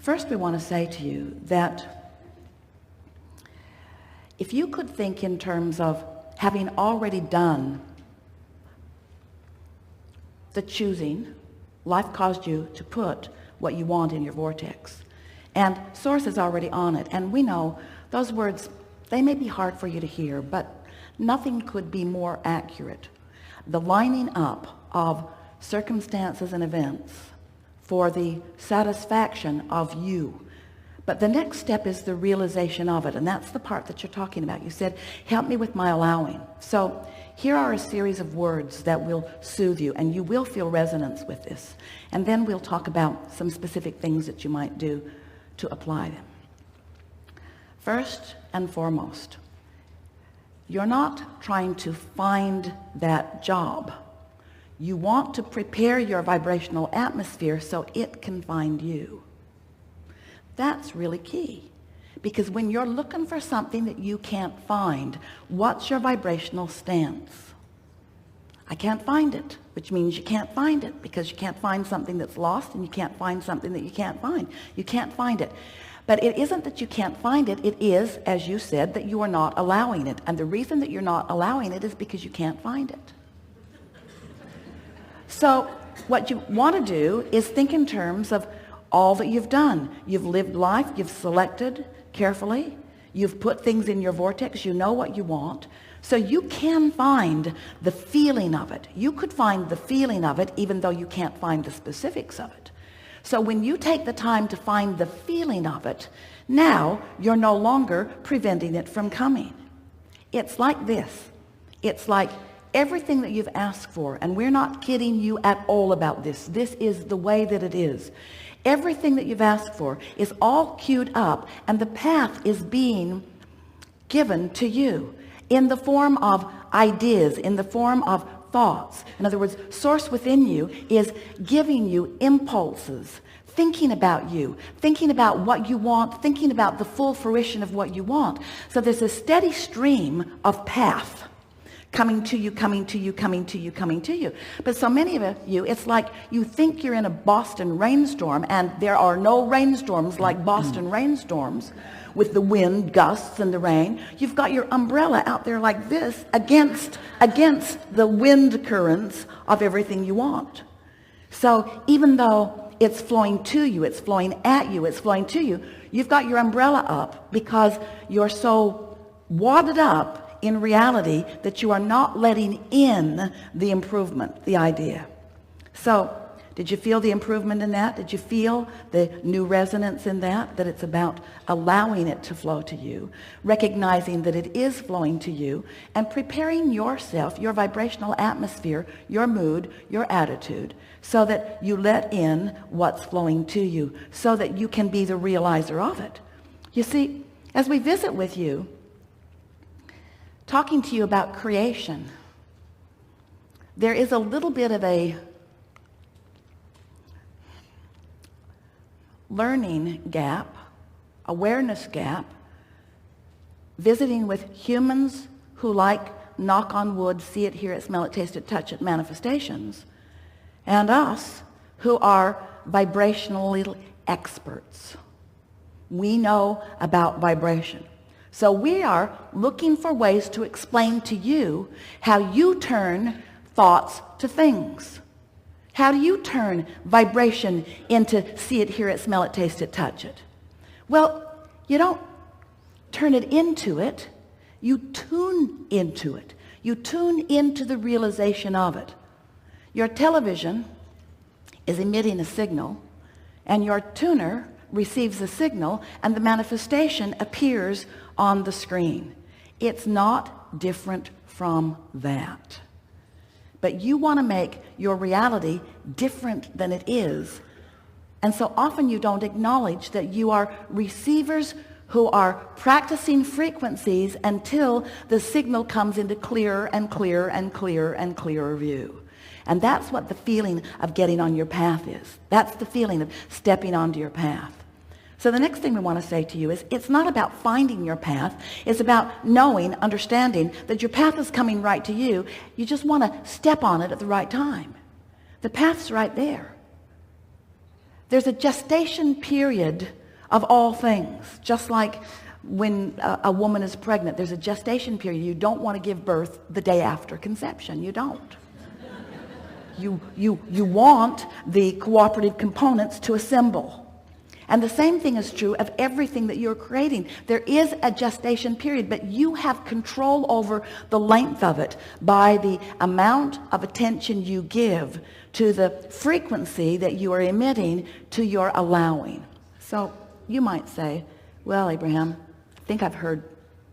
First, we want to say to you that if you could think in terms of having already done the choosing, life caused you to put what you want in your vortex, and source is already on it. And we know those words, they may be hard for you to hear, but nothing could be more accurate. The lining up of circumstances and events for the satisfaction of you. But the next step is the realization of it, and that's the part that you're talking about. You said, help me with my allowing. So here are a series of words that will soothe you, and you will feel resonance with this. And then we'll talk about some specific things that you might do to apply them. First and foremost, you're not trying to find that job. You want to prepare your vibrational atmosphere so it can find you. That's really key, because when you're looking for something that you can't find, what's your vibrational stance? I can't find it, which means you can't find it, because you can't find something that's lost, and you can't find something that you can't find. You can't find it. But it isn't that you can't find it. It is, as you said, that you are not allowing it. And the reason that you're not allowing it is because you can't find it. So what you want to do is think in terms of all that you've done. You've lived life. You've selected carefully. You've put things in your vortex. You know what you want. So you can find the feeling of it. You could find the feeling of it even though you can't find the specifics of it. So when you take the time to find the feeling of it, now you're no longer preventing it from coming. It's like this. It's like everything that you've asked for, and we're not kidding you at all about this. This is the way that it is. Everything that you've asked for is all queued up, and the path is being given to you in the form of ideas, in the form of thoughts. In other words, source within you is giving you impulses, thinking about you, thinking about what you want, thinking about the full fruition of what you want. So there's a steady stream of path coming to you, coming to you, coming to you, coming to you. But so many of you, it's like you think you're in a Boston rainstorm, and there are no rainstorms like Boston rainstorms with the wind gusts and the rain. You've got your umbrella out there like this against the wind currents of everything you want. So even though it's flowing to you, it's flowing at you, it's flowing to you, you've got your umbrella up because you're so wadded up in reality that you are not letting in the improvement, the idea. So did you feel the improvement in that? Did you feel the new resonance in that? That it's about allowing it to flow to you, recognizing that it is flowing to you, and preparing yourself, your vibrational atmosphere, your mood, your attitude, so that you let in what's flowing to you, so that you can be the realizer of it. You see, as we visit with you, talking to you about creation, there is a little bit of a learning gap, awareness gap, visiting with humans who like, knock on wood, see it, hear it, smell it, taste it, touch it, manifestations, and us who are vibrational experts. We know about vibration. So we are looking for ways to explain to you how you turn thoughts to things. How do you turn vibration into see it, hear it, smell it, taste it, touch it? Well, you don't turn it into it. You tune into it. You tune into the realization of it. Your television is emitting a signal, and your tuner receives a signal, and the manifestation appears on the screen. It's not different from that. But you want to make your reality different than it is. And so often you don't acknowledge that you are receivers who are practicing frequencies until the signal comes into clearer and clearer and clearer and clearer view. And that's what the feeling of getting on your path is. That's the feeling of stepping onto your path. So the next thing we want to say to you is it's not about finding your path. It's about knowing, understanding that your path is coming right to you. You just want to step on it at the right time. The path's right there. There's a gestation period of all things. Just like when a woman is pregnant, there's a gestation period. You don't want to give birth the day after conception. You don't. You want the cooperative components to assemble. And the same thing is true of everything that you're creating. There is a gestation period, but you have control over the length of it by the amount of attention you give to the frequency that you are emitting to your allowing. So you might say, well, Abraham, I think I've heard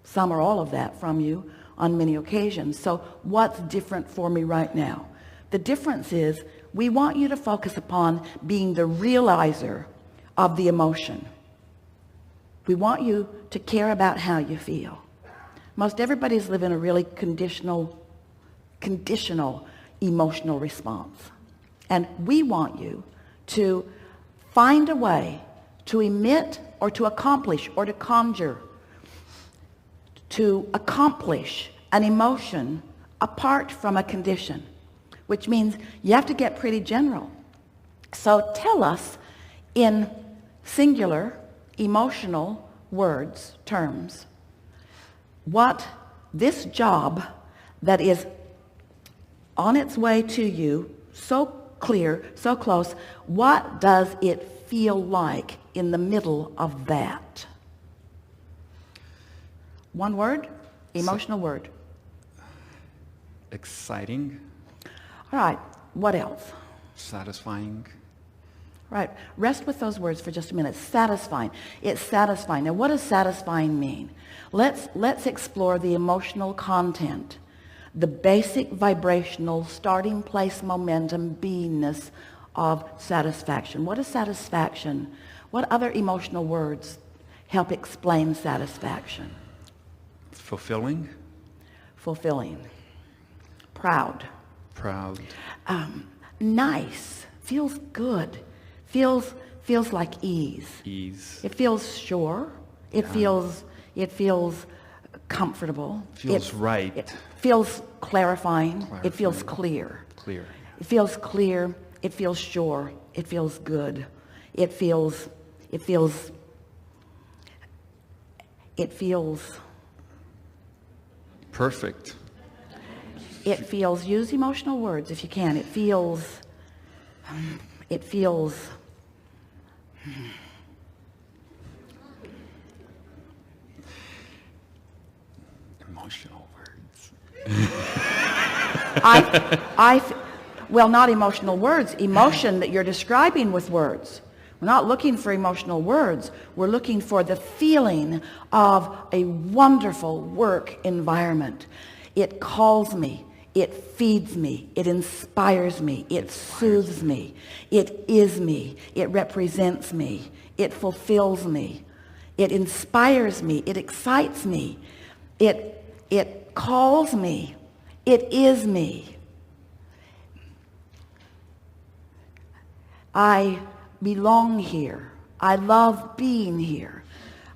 some or all of that from you on many occasions. So what's different for me right now? The difference is we want you to focus upon being the realizer of the emotion. We want you to care about how you feel. Most everybody's living a really conditional emotional response. And we want you to find a way to emit or to accomplish or to conjure, to accomplish an emotion apart from a condition, which means you have to get pretty general. So tell us in singular emotional words, terms, what this job that is on its way to you, so clear, so close, what does it feel like in the middle of that? One word, emotional word. Exciting. All right, what else? Satisfying. Right, rest with those words for just a minute. Satisfying. It's satisfying. Now, what does satisfying mean? Let's explore the emotional content, the basic vibrational starting place momentum beingness of satisfaction. What is satisfaction? What other emotional words help explain satisfaction? Fulfilling. Fulfilling. Proud. Proud. Nice. Feels good. Feels like ease. Ease. It feels sure. It feels comfortable. Feels right. It feels clarifying. It feels clear. Clear. It feels clear. It feels sure. It feels good. It feels perfect. It feels, use emotional words if you can. It feels emotional words. Well, not emotional words, emotion that you're describing with words. We're not looking for emotional words. We're looking for the feeling of a wonderful work environment. It calls me. It feeds me. It inspires me. It soothes me. It is me. It represents me. It fulfills me. It inspires me. It excites me. It calls me. It is me. I belong here. I love being here.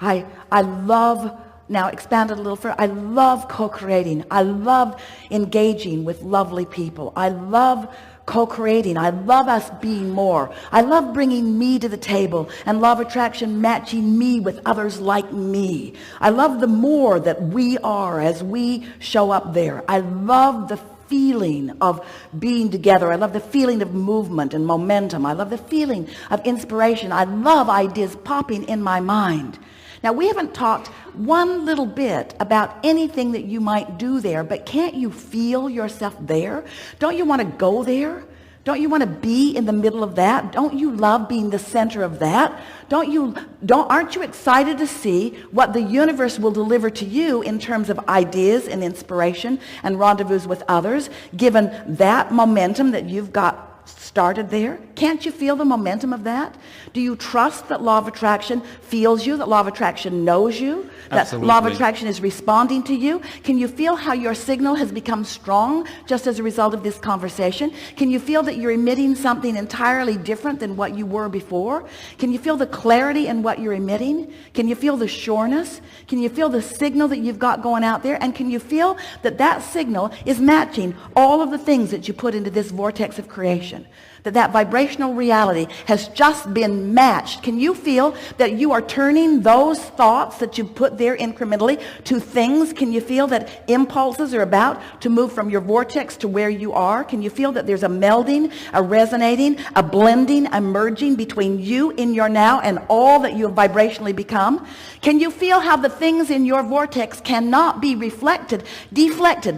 I love, now expand it a little further, I love co-creating. I love engaging with lovely people. I love co-creating. I love us being more. I love bringing me to the table and law of attraction matching me with others like me. I love the more that we are as we show up there. I love the feeling of being together. I love the feeling of movement and momentum. I love the feeling of inspiration. I love ideas popping in my mind. Now, we haven't talked one little bit about anything that you might do there, but can't you feel yourself there? Don't you want to go there? Don't you want to be in the middle of that? Don't you love being the center of that? Aren't you excited to see what the universe will deliver to you in terms of ideas and inspiration and rendezvous with others, given that momentum that you've got started there? Can't you feel the momentum of that? Do you trust that law of attraction feels you, that law of attraction knows you, that Absolutely. law of attraction is responding to you? Can you feel how your signal has become strong just as a result of this conversation? Can you feel that you're emitting something entirely different than what you were before? Can you feel the clarity in what you're emitting? Can you feel the sureness? Can you feel the signal that you've got going out there? And can you feel that that signal is matching all of the things that you put into this vortex of creation? that vibrational reality has just been matched. Can you feel that you are turning those thoughts that you put there incrementally to things? Can you feel that impulses are about to move from your vortex to where you are? Can you feel that there's a melding, a resonating, a blending, a merging between you in your now and all that you have vibrationally become? Can you feel how the things in your vortex cannot be deflected?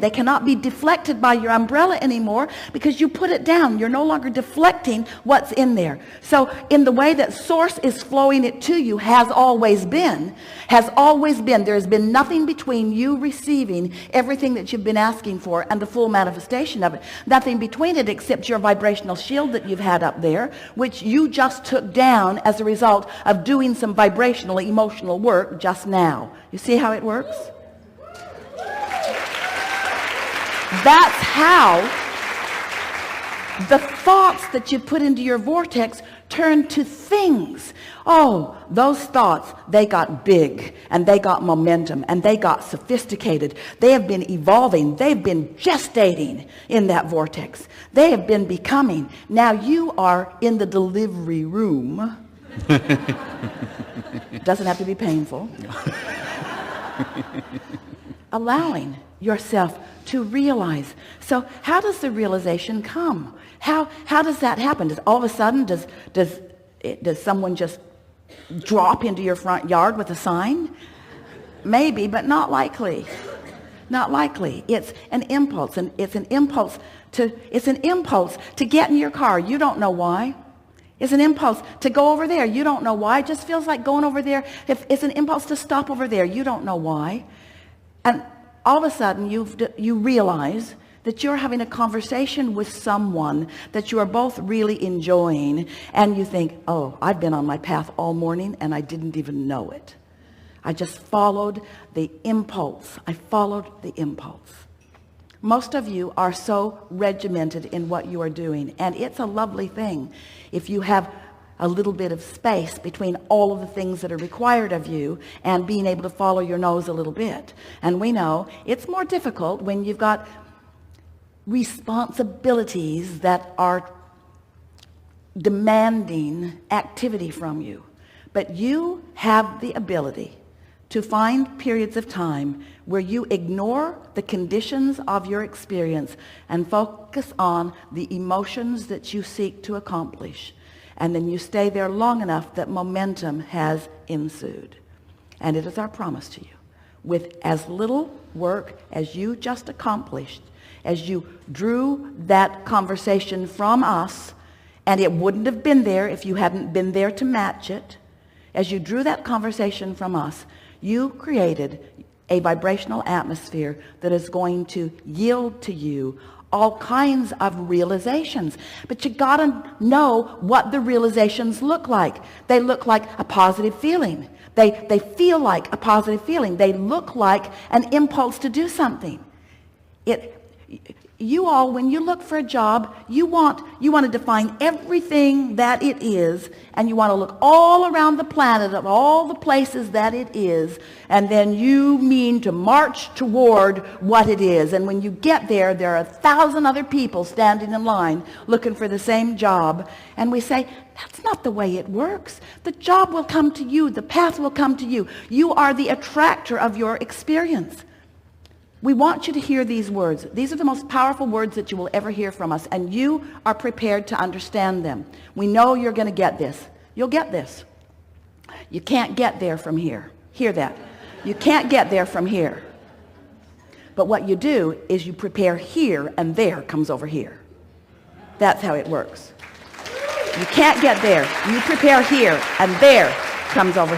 They cannot be deflected by your umbrella anymore because you put it down. You're no longer deflecting what's in there. So in the way that source is flowing it to you has always been. There has been nothing between you receiving everything that you've been asking for and the full manifestation of it. Nothing between it except your vibrational shield that you've had up there, which you just took down as a result of doing some vibrational, emotional work just now. You see how it works? That's how the thoughts that you put into your vortex turn to things. Oh, those thoughts, they got big and they got momentum and they got sophisticated. They have been evolving. They've been gestating in that vortex. They have been becoming. Now you are in the delivery room. Doesn't have to be painful. Allowing yourself to realize. So how does the realization come? How does that happen? Does all of a sudden does someone just drop into your front yard with a sign? Maybe, but not likely. Not likely. It's an impulse, and it's an impulse to get in your car. You don't know why. It's an impulse to go over there. You don't know why. It just feels like going over there. If it's an impulse to stop over there. You don't know why. And all of a sudden you realize that you're having a conversation with someone that you are both really enjoying, and you think, oh, I've been on my path all morning and I didn't even know it. I just followed the impulse. I followed the impulse. Most of you are so regimented in what you are doing, and it's a lovely thing if you have a little bit of space between all of the things that are required of you and being able to follow your nose a little bit. And we know it's more difficult when you've got responsibilities that are demanding activity from you. But you have the ability to find periods of time where you ignore the conditions of your experience and focus on the emotions that you seek to accomplish. And then you stay there long enough that momentum has ensued. And it is our promise to you, with as little work as you just accomplished, as you drew that conversation from us, and it wouldn't have been there if you hadn't been there to match it. As you drew that conversation from us, you created a vibrational atmosphere that is going to yield to you all kinds of realizations. But you gotta know what the realizations look like. They look like a positive feeling. They feel like a positive feeling. They look like an impulse to do something. You all, when you look for a job, you want to define everything that it is, and you want to look all around the planet of all the places that it is, and then you mean to march toward what it is. And when you get there, there are 1,000 other people standing in line looking for the same job. And we say, that's not the way it works. The job will come to you. The path will come to you. You are the attractor of your experience. We want you to hear these words. These are the most powerful words that you will ever hear from us, and you are prepared to understand them. We know you're going to get this. You'll get this. You can't get there from here. Hear that. You can't get there from here. But what you do is you prepare here, and there comes over here. That's how it works. You can't get there. You prepare here, and there comes over here.